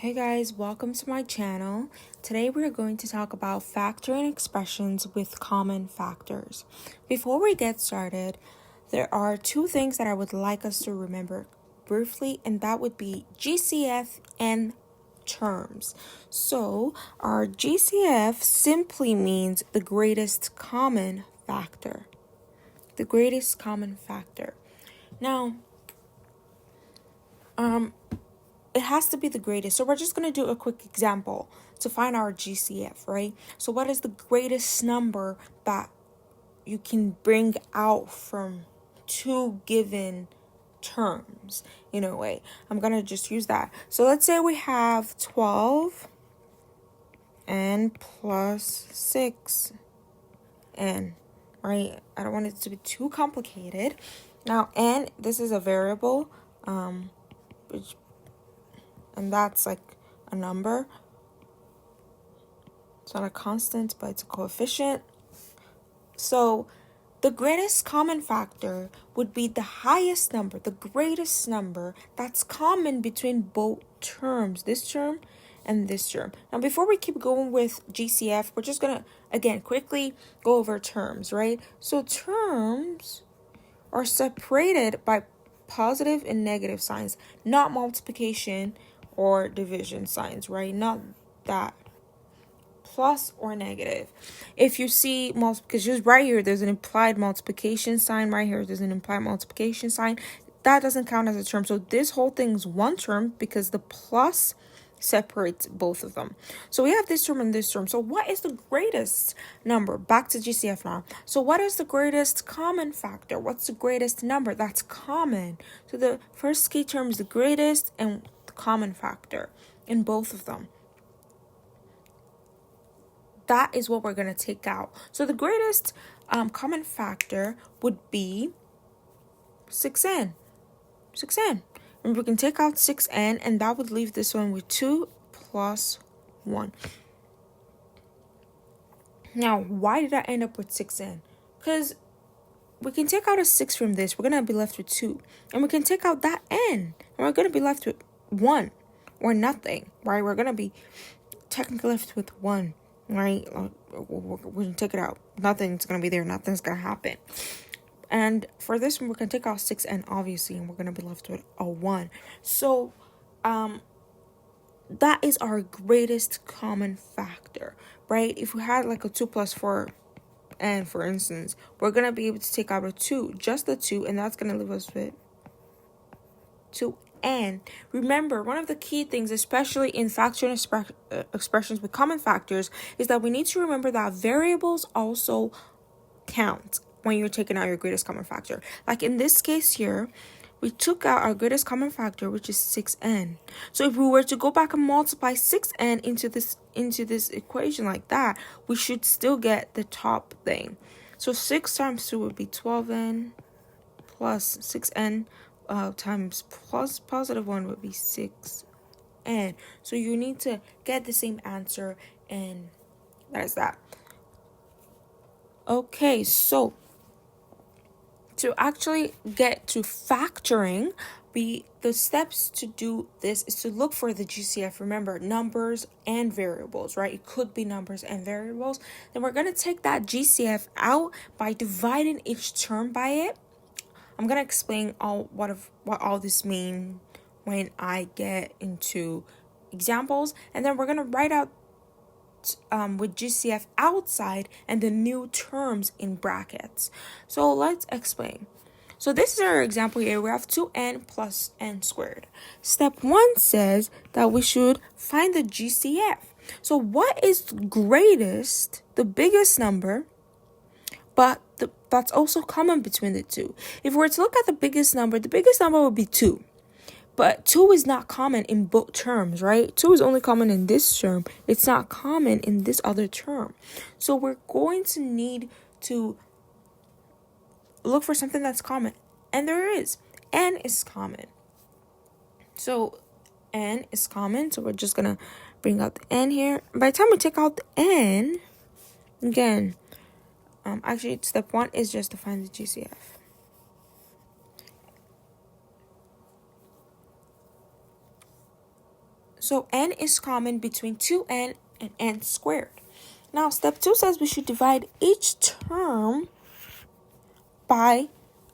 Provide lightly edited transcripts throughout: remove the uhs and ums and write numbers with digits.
Hey guys, welcome to my channel. Today we're going to talk about factoring expressions with common factors. Before we get started, there are two things that I would like us to remember briefly, and that would be GCF and terms. So our GCF simply means the greatest common factor. The greatest common factor. Now, it has to be the greatest. So we're just going to do a quick example to find our GCF, right? So what is the greatest number that you can bring out from two given terms in a way? I'm going to just use that. So let's say we have 12 n plus 6 n, right? I don't want it to be too complicated. Now, n, this is a variable, and that's like a number. It's not a constant, but it's a coefficient. So the greatest common factor would be the highest number, the greatest number that's common between both terms, this term and this term. Now, before we keep going with GCF, we're just going to, again, quickly go over terms, right? So terms are separated by positive and negative signs, not multiplication or division signs, right? Not that. Plus or negative. If you see because just right here there's an implied multiplication sign, right here there's an implied multiplication sign, that doesn't count as a term. So this whole thing is one term because the plus separates both of them. So we have this term and this term. So what is the greatest number? Back to GCF now. So what is the greatest common factor? What's the greatest number that's common? So the first key term is the greatest and the common factor in both of them. That is what we're going to take out. So the greatest common factor would be 6n. 6n. And we can take out 6n, and that would leave this one with 2 plus 1. Now, why did I end up with 6n? Because we can take out a 6 from this. We're going to be left with 2. And we can take out that n, and we're going to be left with 1 or nothing, right? We're going to be technically left with 1. Right? We can take it out. Nothing's going to be there. Nothing's going to happen. And for this one, we're going to take out 6n, obviously, and we're going to be left with a 1. So, that is our greatest common factor, right? If we had like a 2 plus 4, and for instance, we're going to be able to take out a 2, just the 2, and that's going to leave us with 2. And remember, one of the key things, especially in factoring expressions with common factors, is that we need to remember that variables also count when you're taking out your greatest common factor. Like in this case here, we took out our greatest common factor, which is 6n. So if we were to go back and multiply 6n into this equation like that, we should still get the top thing. So 6 times 2 would be 12n plus 6n. Times plus positive 1 would be 6n. So you need to get the same answer, and that is that. Okay, so to actually get to factoring, the steps to do this is to look for the GCF. Remember, numbers and variables, right? It could be numbers and variables. Then we're going to take that GCF out by dividing each term by it. I'm going to explain what all this means when I get into examples. And then we're going to write out with GCF outside and the new terms in brackets. So let's explain. So this is our example here. We have 2n plus n squared. Step 1 says that we should find the GCF. So what is greatest, the biggest number, but that's also common between the two? If we were to look at the biggest number would be 2. But 2 is not common in both terms, right? 2 is only common in this term. It's not common in this other term. So we're going to need to look for something that's common. And there is. N is common. So n is common. So we're just going to bring out the n here. By the time we take out the n, again, actually, step 1 is just to find the GCF. So n is common between 2n and n squared. Now, step 2 says we should divide each term by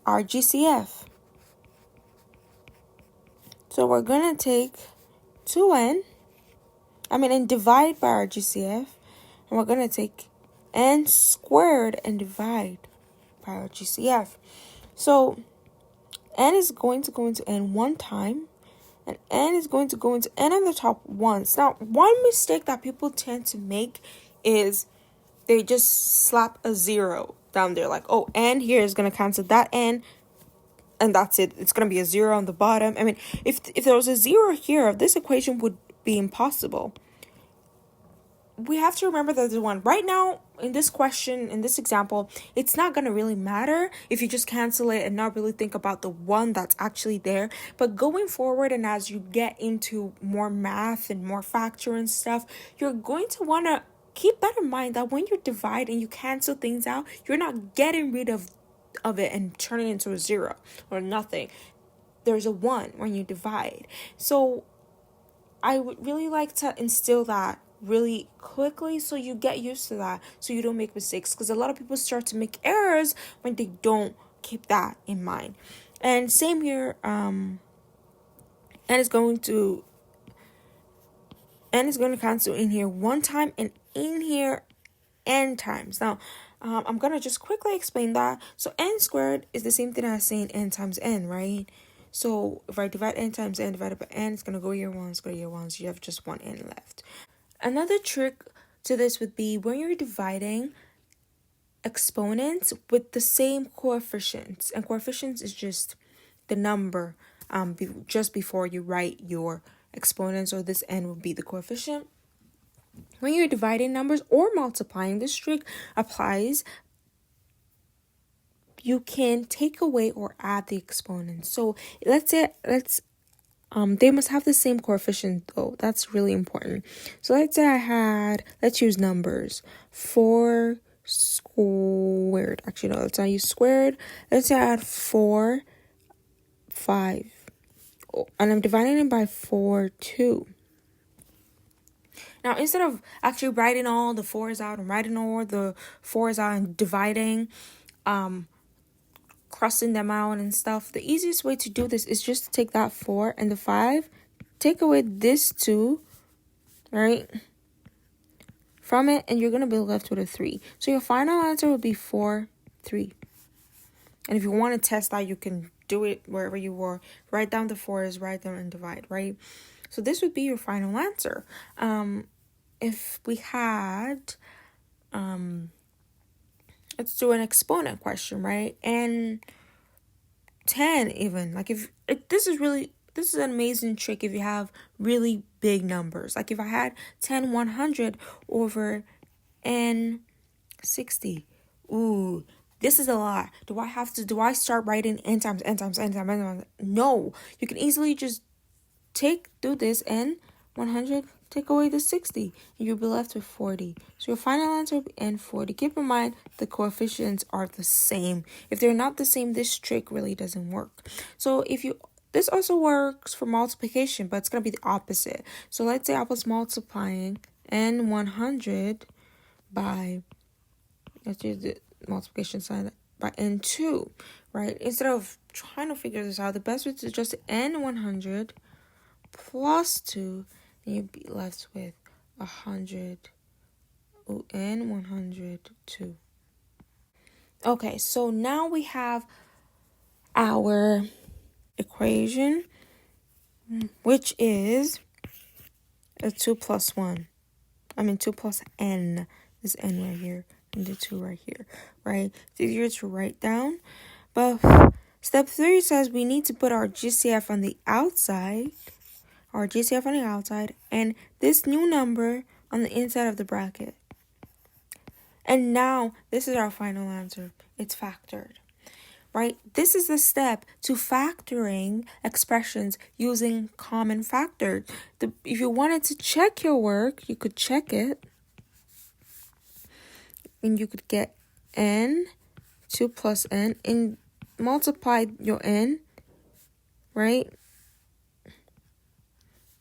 our GCF. So we're going to take 2n, and divide by our GCF, and we're going to take n squared and divide by our GCF. So n is going to go into n one time, and n is going to go into n on the top once. Now, one mistake that people tend to make is they just slap a 0 down there. Like, oh, n here is going to cancel that n, and that's it. It's going to be a 0 on the bottom. If there was a 0 here, this equation would be impossible. We have to remember that the one right now in this question, in this example, it's not going to really matter if you just cancel it and not really think about the one that's actually there. But going forward, and as you get into more math and more factor and stuff, you're going to want to keep that in mind, that when you divide and you cancel things out, you're not getting rid of it and turning it into a 0 or nothing. There's a 1 when you divide. So I would really like to instill that really quickly so you get used to that, so you don't make mistakes, because a lot of people start to make errors when they don't keep that in mind. And same here, n is going to cancel in here one time and in here n times. Now I'm gonna just quickly explain that. So n squared is the same thing as saying n times n, right? So if I divide n times n divided by n, it's gonna go here once, go here once. You have just one n left. Another trick to this would be when you're dividing exponents with the same coefficients. And coefficients is just the number just before you write your exponent. So this n would be the coefficient. When you're dividing numbers or multiplying, this trick applies. You can take away or add the exponents. So they must have the same coefficient though. That's really important. So let's say let's use numbers. 4 squared. Actually, no, let's not use squared. Let's say I had 4, 5. Oh, and I'm dividing it by 4, 2. Now, instead of actually writing all the 4s out and writing all the 4s out and dividing, crossing them out and stuff, the easiest way to do this is just to take that 4 and the 5, take away this 2, right, from it, and you're going to be left with a 3. So your final answer would be 4, 3. And if you want to test that, you can do it wherever you were. Write down the 4s, write them and divide, right? So this would be your final answer. If we had, let's do an exponent question, right? And 10 even. Like this is an amazing trick if you have really big numbers. Like if I had 10 100 over n 60. Ooh, this is a lot. Do I start writing n times n times n times n times? No. You can easily just do this n 100, take away the 60, and you'll be left with 40. So your final answer will be n 40. Keep in mind the coefficients are the same. If they're not the same, this trick really doesn't work. So this also works for multiplication, but it's going to be the opposite. So let's say I was multiplying n 100 by, let's use the multiplication sign, by n2, right? Instead of trying to figure this out, the best way is just n 100 plus 2, and you'd be left with 100, n 102. Okay, so now we have our equation, which is a 2 plus 1. 2 plus n. This n right here, and the 2 right here, right? It's easier to write down. But step 3 says we need to put our GCF on the outside, and this new number on the inside of the bracket. And now, this is our final answer. It's factored, right? This is the step to factoring expressions using common factor. If you wanted to check your work, you could check it. And you could get n, 2 plus n, and multiply your n, right?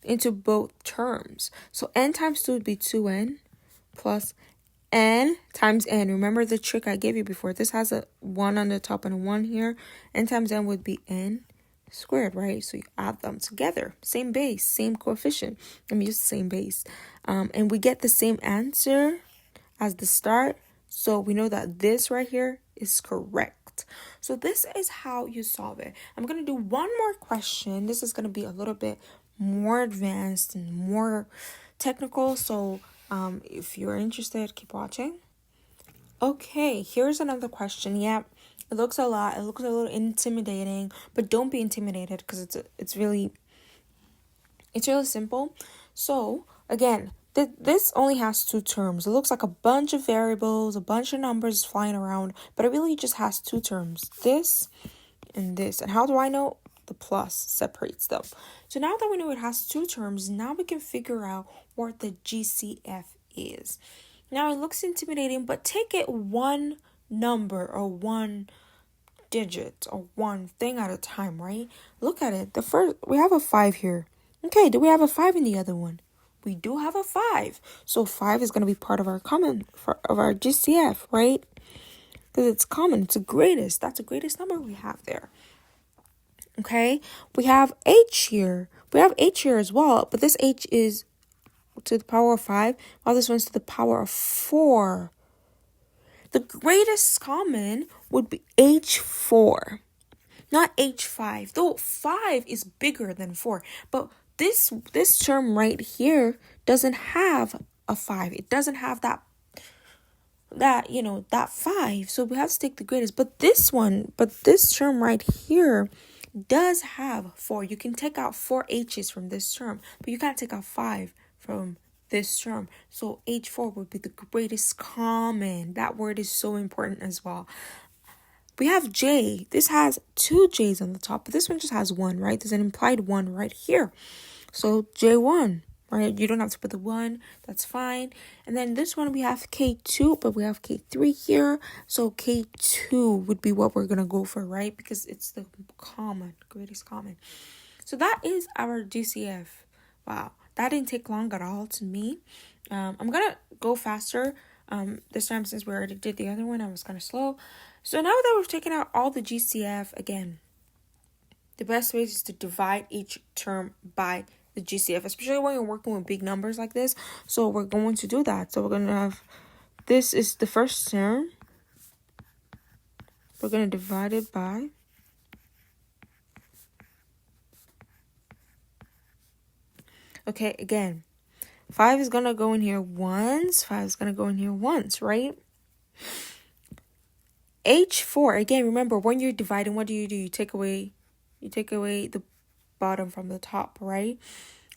into both terms. So n times 2 would be 2n plus n times n. Remember the trick I gave you before. This has a 1 on the top and a 1 here. N times n would be n squared, right? So you add them together. Same base, same coefficient. I'm used to same base. And we get the same answer as the start. So we know that this right here is correct. So this is how you solve it. I'm going to do one more question. This is going to be a little bit more advanced and more technical. So if you're interested, keep watching. Okay, here's another question. Yeah, it looks a lot. It looks a little intimidating, but don't be intimidated because it's really simple. So again, this only has two terms. It looks like a bunch of variables, a bunch of numbers flying around, but it really just has two terms, this and this. And how do I know? The plus separates them. So now that we know it has two terms, now we can figure out what the GCF is. Now it looks intimidating, but take it one number or one digit or one thing at a time, right? Look at it. The first, we have a 5 here. Okay, do we have a 5 in the other one? We do have a 5. So 5 is going to be part of our of our GCF, right? Because it's common. It's the greatest. That's the greatest number we have there. Okay, we have h here. We have h here as well, but this h is to the power of 5, while this one's to the power of 4. The greatest common would be h4, not h5. Though 5 is bigger than 4, but this term right here doesn't have a 5. It doesn't have that 5. So we have to take the greatest. But this term right here does have 4. You can take out 4 h's from this term, but you can't take out 5 from this term. So h4 would be the greatest common. That word is so important as well. We have j. This has 2 j's on the top, but this one just has 1, right? There's an implied 1 right here. So j1, right? You don't have to put the 1. That's fine. And then this one we have k2, but we have k3 here. So k2 would be what we're going to go for, right? Because it's the greatest common. So that is our GCF. Wow. That didn't take long at all to me. I'm going to go faster this time since we already did the other one. I was kind of slow. So now that we've taken out all the GCF, again, the best way is to divide each term by the GCF, especially when you're working with big numbers like this. So we're going to do that. So we're going to have, this is the first term. We're going to divide it by okay, again, 5 is going to go in here once. 5 is going to go in here once, right? H4, again, remember, when you're dividing, what do? You take away the bottom from the top, right?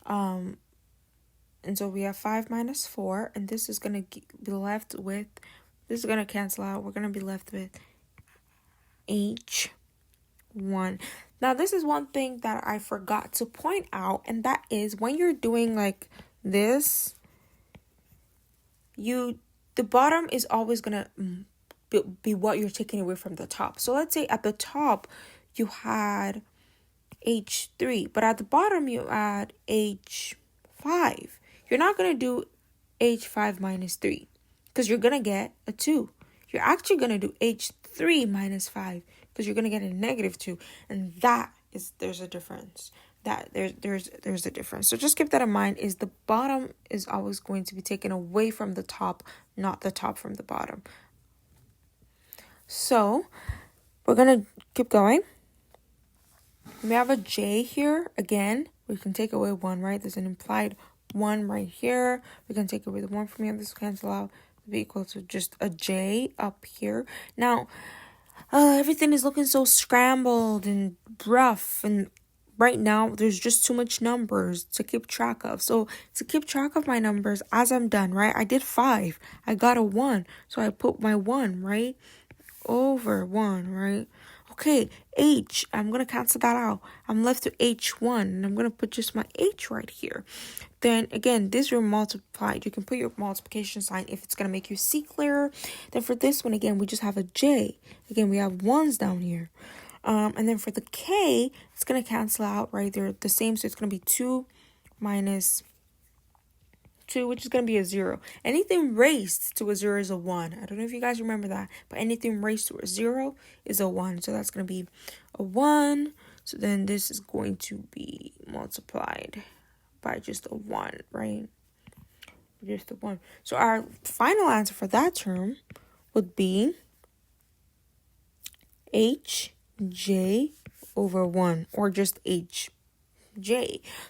And so we have 5 minus 4, and this is going to be left with, this is going to cancel out. We're going to be left with H1. Now, this is one thing that I forgot to point out, and that is when you're doing like this, the bottom is always going to be what you're taking away from the top. So let's say at the top, you had H3, but at the bottom, you add H5. You're not going to do H5 minus 3 because you're going to get a 2. You're actually going to do H3 minus 5 because you're going to get a negative 2. And there's a difference. There's a difference. So just keep that in mind, is the bottom is always going to be taken away from the top, not the top from the bottom. So we're going to keep going. We have a J here. Again, we can take away 1, right? There's an implied 1 right here. We can take away the 1 from here. This will cancel out to be equal to just a J up here. Now, everything is looking so scrambled and rough. And right now, there's just too much numbers to keep track of. So to keep track of my numbers as I'm done, right? I did 5. I got a 1. So I put my 1, right? Over 1, right? Okay, H, I'm going to cancel that out. I'm left to H1, and I'm going to put just my H right here. Then, again, this are multiplied. You can put your multiplication sign if it's going to make you see clearer. Then for this one, again, we just have a J. Again, we have 1s down here. And then for the K, it's going to cancel out, right? They're the same, so it's going to be 2 minus 2, which is going to be a 0. Anything raised to a 0 is a 1. I don't know if you guys remember that, but anything raised to a 0 is a 1. So that's going to be a 1. So then this is going to be multiplied by just a 1, right? Just a 1. So our final answer for that term would be hj over 1, or just hj.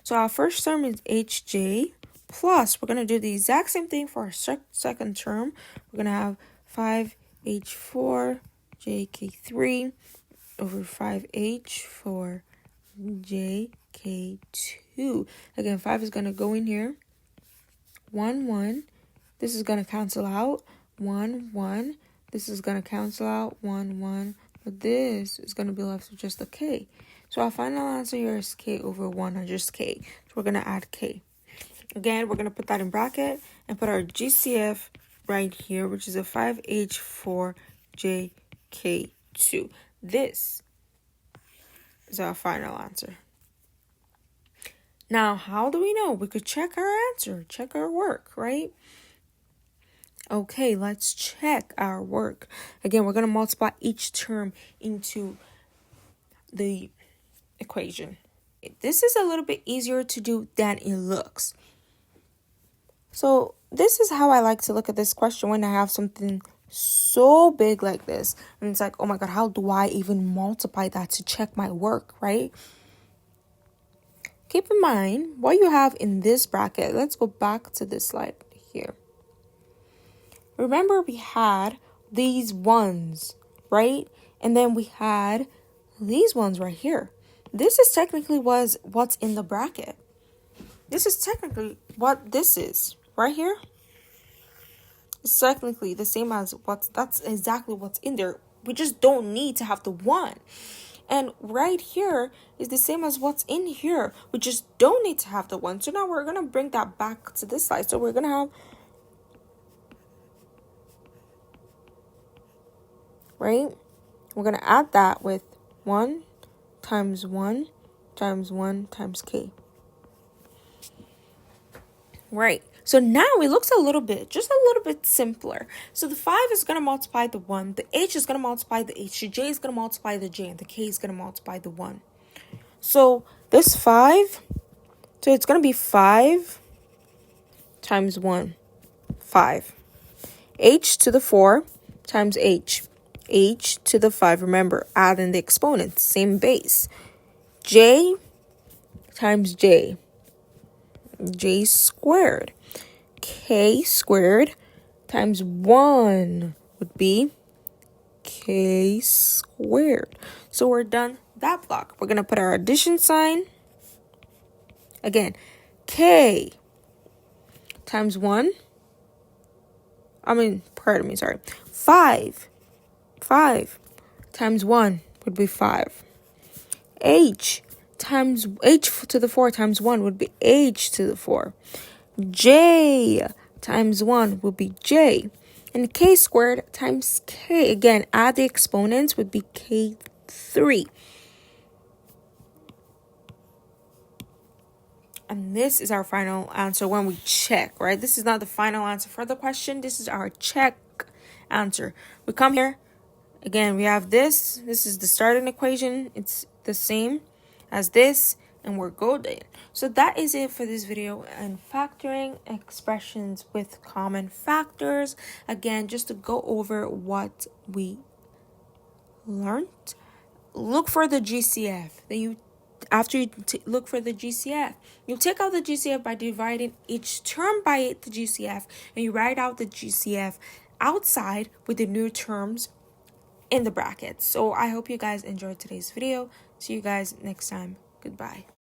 So our first term is hj, plus we're going to do the exact same thing for our second term. We're going to have 5h4jk3 over 5h4jk2. Again, 5 is going to go in here. 1, 1. This is going to cancel out. 1, 1. This is going to cancel out. 1, 1. But this is going to be left with just a k. So our final answer here is k over 1, or just k. So we're going to add k. Again, we're going to put that in bracket and put our GCF right here, which is a 5h4jk2. This is our final answer. Now, how do we know? We could check our answer, check our work, right? Okay, let's check our work. Again, we're going to multiply each term into the equation. This is a little bit easier to do than it looks. So this is how I like to look at this question when I have something so big like this. And it's like, oh my God, how do I even multiply that to check my work, right? Keep in mind what you have in this bracket. Let's go back to this slide here. Remember, we had these ones, right? And then we had these ones right here. This is technically what's in the bracket. This is technically what this is right here. It's technically the same as that's exactly what's in there. We just don't need to have the 1. And right here is the same as what's in here. We just don't need to have the 1. So now we're going to bring that back to this side. So we're going to have, right? We're going to add that with 1 times 1 times 1 times k. Right. So now it looks just a little bit simpler. So the 5 is going to multiply the 1. The h is going to multiply the h. The j is going to multiply the j. And the k is going to multiply the 1. So this 5, so it's going to be 5 times 1, 5. H to the 4 times h. H to the 5. Remember, add in the exponents. Same base. J times j. J squared. K squared times 1 would be k squared. So we're done that block. We're going to put our addition sign. Again, k times 1. 5 times 1 would be 5. H to the 4 times 1 would be h to the 4. J times 1 would be j. And k squared times k. Again, add the exponents would be k3. And this is our final answer when we check, right? This is not the final answer for the question. This is our check answer. We come here. Again, we have this. This is the starting equation. It's the same as this. And we're golden. So that is it for this video and factoring expressions with common factors. Again, just to go over what we learned. Look for the GCF. After you look for the GCF, you take out the GCF by dividing each term by the GCF, and you write out the GCF outside with the new terms in the brackets. So I hope you guys enjoyed today's video. See you guys next time. Goodbye.